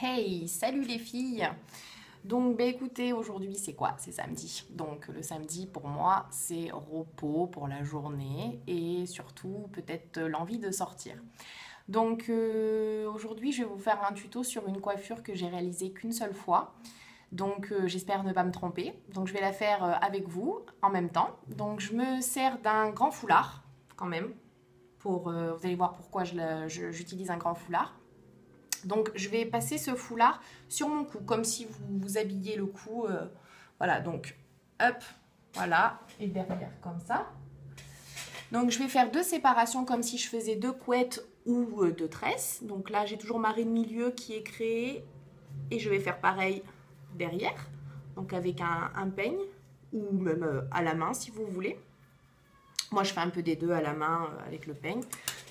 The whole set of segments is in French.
Hey, salut les filles! Donc, bah écoutez, aujourd'hui c'est quoi? C'est samedi. Donc, le samedi pour moi, c'est repos pour la journée et surtout peut-être l'envie de sortir. Donc, aujourd'hui, je vais vous faire un tuto sur une coiffure que j'ai réalisée qu'une seule fois. Donc, j'espère ne pas me tromper. Donc, je vais la faire avec vous en même temps. Donc, je me sers d'un grand foulard quand même. Vous allez voir pourquoi j'utilise un grand foulard. Donc, je vais passer ce foulard sur mon cou, comme si vous habillez le cou. Voilà, donc, hop, voilà, et derrière, comme ça. Donc, je vais faire deux séparations, comme si je faisais deux couettes ou deux tresses. Donc là, j'ai toujours ma raie de milieu qui est créée. Et je vais faire pareil derrière, donc avec un peigne, ou même à la main, si vous voulez. Moi, je fais un peu des deux à la main avec le peigne.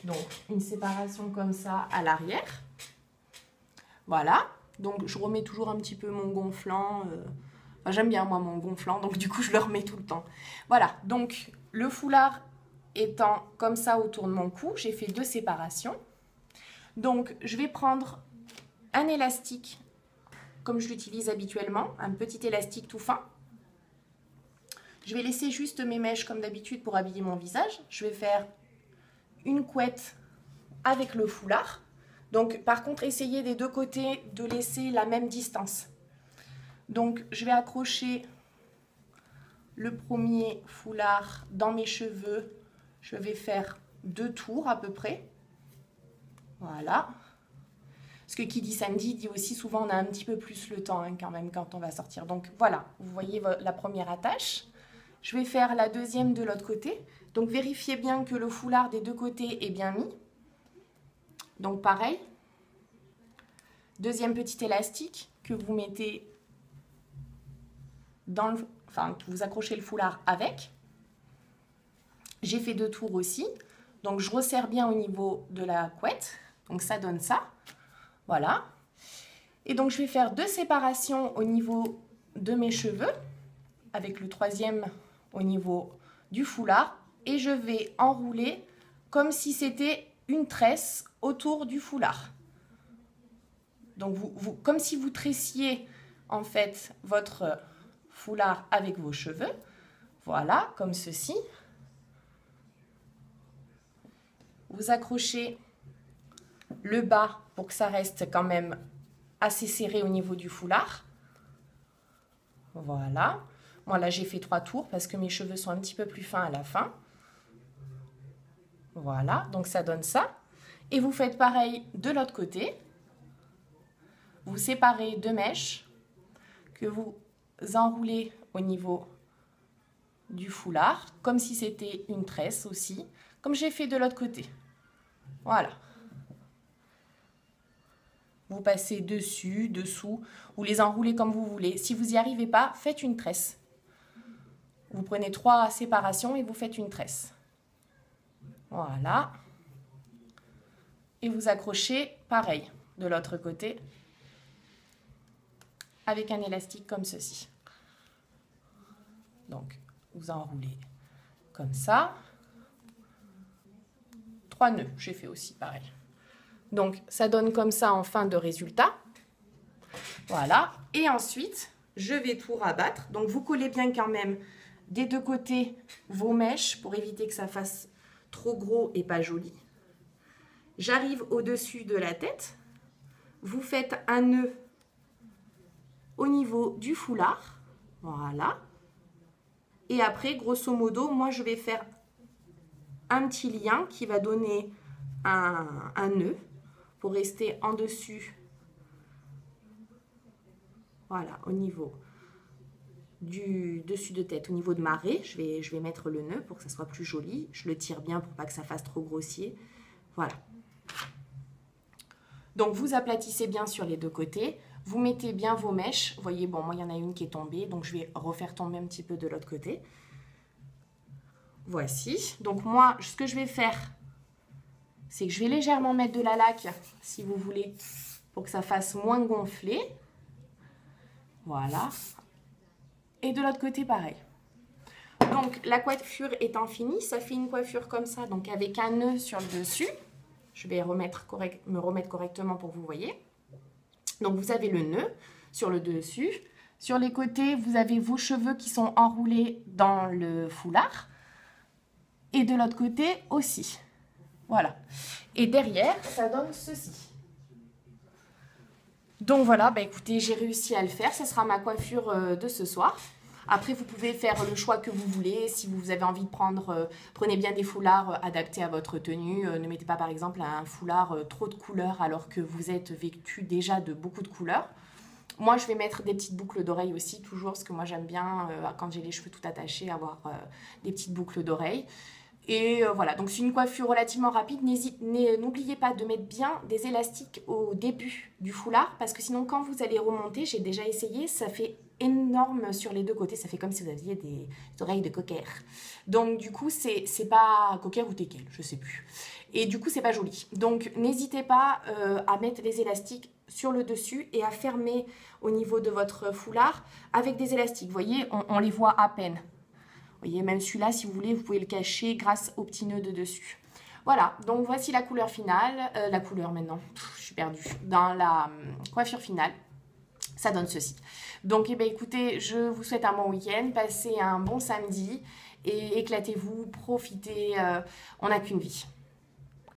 Donc, une séparation comme ça à l'arrière. Voilà, donc je remets toujours un petit peu mon gonflant. Enfin, j'aime bien moi mon gonflant, donc du coup je le remets tout le temps. Voilà, donc le foulard étant comme ça autour de mon cou, j'ai fait deux séparations. Donc je vais prendre un élastique comme je l'utilise habituellement, un petit élastique tout fin. Je vais laisser juste mes mèches comme d'habitude pour habiller mon visage. Je vais faire une couette avec le foulard. Donc, par contre, essayez des deux côtés de laisser la même distance. Donc, je vais accrocher le premier foulard dans mes cheveux. Je vais faire 2 tours à peu près. Voilà. Parce que qui dit samedi dit aussi souvent on a un petit peu plus le temps quand même quand on va sortir. Donc, voilà, vous voyez la première attache. Je vais faire la deuxième de l'autre côté. Donc, vérifiez bien que le foulard des deux côtés est bien mis. Donc pareil, deuxième petit élastique que vous mettez que vous accrochez le foulard avec. J'ai fait 2 tours aussi, donc je resserre bien au niveau de la couette, donc ça donne ça, voilà. Et donc je vais faire 2 séparations au niveau de mes cheveux, avec le troisième au niveau du foulard, et je vais enrouler comme si c'était une tresse autour du foulard. Donc, comme si vous tressiez en fait votre foulard avec vos cheveux. Voilà, comme ceci. Vous accrochez le bas pour que ça reste quand même assez serré au niveau du foulard. Voilà. Moi, là, j'ai fait 3 tours parce que mes cheveux sont un petit peu plus fins à la fin. Voilà, donc ça donne ça. Et vous faites pareil de l'autre côté. Vous séparez 2 mèches que vous enroulez au niveau du foulard, comme si c'était une tresse aussi, comme j'ai fait de l'autre côté. Voilà. Vous passez dessus, dessous, vous les enroulez comme vous voulez. Si vous n'y arrivez pas, faites une tresse. Vous prenez 3 séparations et vous faites une tresse. Voilà. Et vous accrochez pareil de l'autre côté avec un élastique comme ceci. Donc, vous enroulez comme ça. 3 nœuds, j'ai fait aussi pareil. Donc, ça donne comme ça en fin de résultat. Voilà. Et ensuite, je vais tout rabattre. Donc, vous collez bien quand même des deux côtés vos mèches pour éviter que ça fasse trop gros et pas joli. J'arrive au-dessus de la tête. Vous faites un nœud au niveau du foulard. Voilà. Et après, grosso modo, moi, je vais faire un petit lien qui va donner un nœud pour rester en dessus. Voilà, au niveau du dessus de tête, au niveau de ma raie, je vais mettre le nœud pour que ça soit plus joli. Je le tire bien pour pas que ça fasse trop grossier. Voilà. Donc, vous aplatissez bien sur les deux côtés. Vous mettez bien vos mèches. Vous voyez, bon, moi, il y en a une qui est tombée, donc je vais refaire tomber un petit peu de l'autre côté. Voici. Donc, moi, ce que je vais faire, c'est que je vais légèrement mettre de la laque, si vous voulez, pour que ça fasse moins gonfler. Voilà. Et de l'autre côté, pareil. Donc, la coiffure étant finie, ça fait une coiffure comme ça, donc avec un nœud sur le dessus. Je vais me remettre correctement pour que vous voyez. Donc vous avez le nœud sur le dessus. Sur les côtés, vous avez vos cheveux qui sont enroulés dans le foulard. Et de l'autre côté aussi. Voilà. Et derrière, ça donne ceci. Donc voilà, bah écoutez, j'ai réussi à le faire. Ce sera ma coiffure de ce soir. Après, vous pouvez faire le choix que vous voulez. Si vous avez envie de prendre, prenez bien des foulards adaptés à votre tenue. Ne mettez pas par exemple un foulard trop de couleurs alors que vous êtes vêtu déjà de beaucoup de couleurs. Moi, je vais mettre des petites boucles d'oreilles aussi, toujours, parce que moi, j'aime bien, quand j'ai les cheveux tout attachés, avoir des petites boucles d'oreilles. Et voilà, donc c'est une coiffure relativement rapide. N'oubliez pas de mettre bien des élastiques au début du foulard, parce que sinon, quand vous allez remonter, j'ai déjà essayé, ça fait énorme sur les deux côtés. Ça fait comme si vous aviez des oreilles de cocker. Donc, du coup, c'est pas cocker ou teckel, je sais plus. Et du coup, c'est pas joli. Donc, n'hésitez pas à mettre les élastiques sur le dessus et à fermer au niveau de votre foulard avec des élastiques. Vous voyez, on les voit à peine. Vous voyez, même celui-là, si vous voulez, vous pouvez le cacher grâce au petit nœud de dessus. Voilà, donc voici la couleur finale. La couleur maintenant, je suis perdue. Dans la coiffure finale, ça donne ceci. Donc, eh bien, écoutez, je vous souhaite un bon week-end. Passez un bon samedi et éclatez-vous, profitez. On n'a qu'une vie.